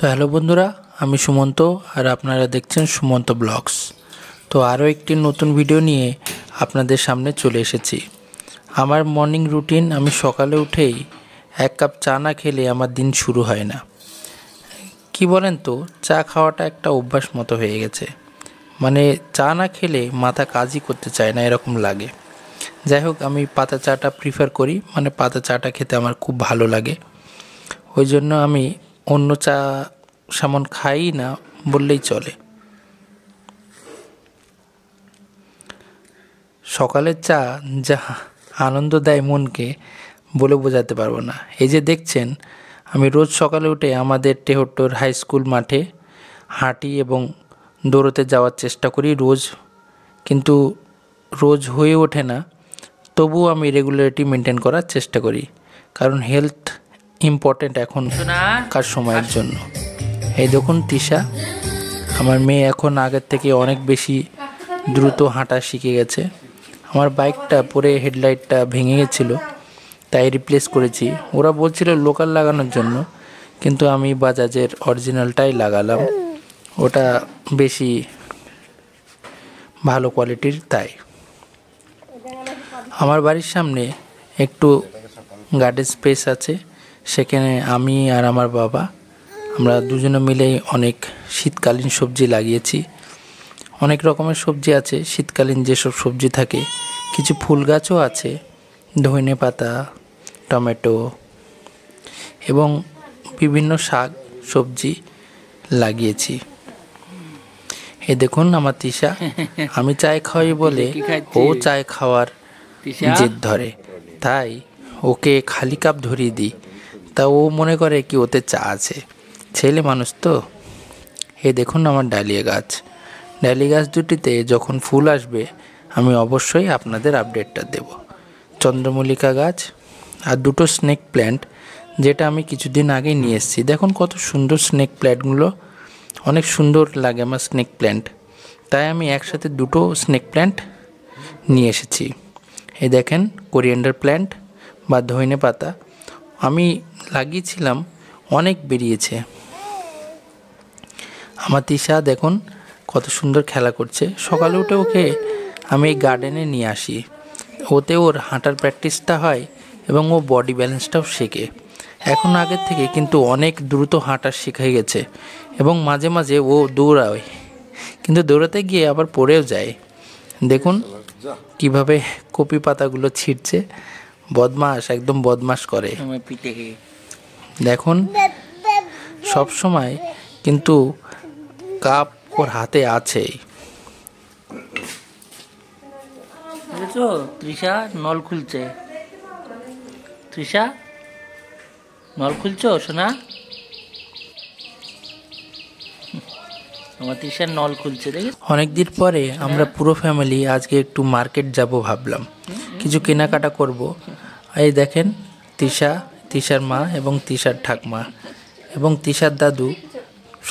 তো হ্যালো বন্ধুরা, আমি সুমন্ত আর আপনারা দেখছেন সুমন্ত ব্লগস। তো আরও একটি নতুন ভিডিও নিয়ে আপনাদের সামনে চলে এসেছি। আমার মর্নিং রুটিন, আমি সকালে উঠেই এক কাপ চা না খেলে আমার দিন শুরু হয় না। কি বলেন তো, চা খাওয়াটা একটা অভ্যাস মতো হয়ে গেছে। মানে চা না খেলে মাথা কাজই করতে চায় না, এরকম লাগে। যাই হোক, আমি পাতা চাটা প্রিফার করি, মানে পাতা চাটা খেতে আমার খুব ভালো লাগে। ওই জন্য আমি অন্য চা সামন খাই না বললেই চলে। সকালের চা যা আনন্দ দেয় মনকে, বলে বোঝাতে পারবো না। এই যে দেখছেন, আমি রোজ সকালে উঠে আমাদের টেহট্টর হাই স্কুল মাঠে হাঁটি এবং দৌড়তে যাওয়ার চেষ্টা করি রোজ, কিন্তু রোজ হয়ে ওঠে না। তবুও আমি রেগুলারিটি মেনটেন করার চেষ্টা করি, কারণ হেলথ ইম্পর্ট্যান্ট এখনকার সময়ের জন্য। এই দেখুন তিশা, আমার মেয়ে এখন আগের থেকে অনেক বেশি দ্রুত হাঁটা শিখে গেছে। আমার বাইকটা পরে হেডলাইটটা ভেঙে গেছিলো, তাই রিপ্লেস করেছি। ওরা বলছিল লোকাল লাগানোর জন্য, কিন্তু আমি বাজাজের অরিজিনালটাই লাগালাম। ওটা বেশি ভালো কোয়ালিটির, তাই। আমার বাড়ির সামনে একটু গার্ডেন স্পেস আছে, সেখানে আমি আর আমার বাবা, আমরা দুজনে মিলেই অনেক শীতকালীন সবজি লাগিয়েছি। অনেক রকমের সবজি আছে, শীতকালীন যেসব সবজি থাকে। কিছু ফুল গাছও আছে, ধনে পাতা, টমেটো এবং বিভিন্ন শাক সবজি লাগিয়েছি। এই দেখুন আমার তিশা, আমি চায় খাওয়াই বলে ও চায় খাওয়ার জেদ ধরে, তাই ওকে খালি কাপ ধরিয়ে দিই। তা ও মনে করে কি ওতে চা আছে, ছেলে মানুষ তো। এই দেখুন আমার ডালিয়া গাছ, ডালিয়া গাছ দুটিতে যখন ফুল আসবে আমি অবশ্যই আপনাদের আপডেটটা দেব। চন্দ্রমল্লিকা গাছ আর দুটো স্নেক প্ল্যান্ট, যেটা আমি কিছুদিন আগেই নিয়ে এসেছি। দেখুন কত সুন্দর স্নেক প্ল্যান্টগুলো, অনেক সুন্দর লাগে আমার স্নেক প্ল্যান্ট, তাই আমি একসাথে দুটো স্নেক প্ল্যান্ট নিয়ে এসেছি। এই দেখেন কোরিয়ান্ডার প্ল্যান্ট বা ধনে পাতা আমি লাগিয়েছিলাম, অনেক বেরিয়েছে। আমার তিশা দেখুন কত সুন্দর খেলা করছে। সকালে উঠে ওকে আমি এই গার্ডেনে নিয়ে আসি, ওতে ওর হাঁটার প্র্যাকটিসটা হয় এবং ও বডি ব্যালেন্সটাও শেখে। এখন আগের থেকে কিন্তু অনেক দ্রুত হাঁটা শেখা গেছে এবং মাঝে মাঝে ও দৌড়ায়, কিন্তু দৌড়াতে গিয়ে আবার পড়েও যায়। দেখুন কিভাবে কপি পাতাগুলো ছিঁড়ছে, বদমাস, একদম বদমাস করে। দেখুন সব সময় কিন্তু কাপ ওর হাতে আছেই। তৃষা নল খুলছে, তৃষা নল খুলছো শোনা, আমার তৃষার নল খুলছে। দেখি অনেকদিন পরে আমরা পুরো ফ্যামিলি আজকে একটু মার্কেট যাব ভাবলাম, কিছু কেনাকাটা করব। এই দেখেন তিশা, তিশার মা এবং তিশার ঠাকমা এবং তিশার দাদু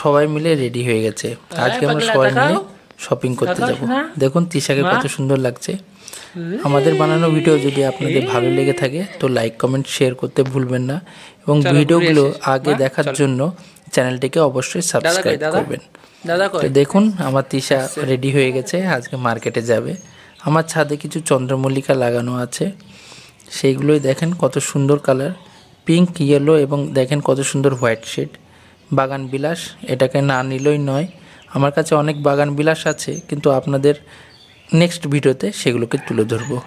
সবাই মিলে রেডি হয়ে গেছে। আজকে আমরা সবাই মিলে শপিং করতে যাব। দেখুন তিশাকে কত সুন্দর লাগছে। আমাদের বানানো ভিডিও যদি আপনাদের ভালো লেগে থাকে তো লাইক, কমেন্ট, শেয়ার করতে ভুলবেন না এবং ভিডিওগুলো আগে দেখার জন্য চ্যানেলটিকে অবশ্যই সাবস্ক্রাইব করবেন। তো দেখুন আমার তিশা রেডি হয়ে গেছে, আজকে মার্কেটে যাবে। আমার ছাদে কিছু চন্দ্রমল্লিকা লাগানো আছে, সেইগুলোই দেখেন কত সুন্দর কালার, পিঙ্ক, ইয়েলো এবং দেখেন কত সুন্দর হোয়াইট শেড। বাগান বিলাস, এটাকে না নিলেই নয়। আমার কাছে অনেক বাগান বিলাস আছে, কিন্তু আপনাদের নেক্সট ভিডিওতে সেগুলোকে তুলে ধরবো।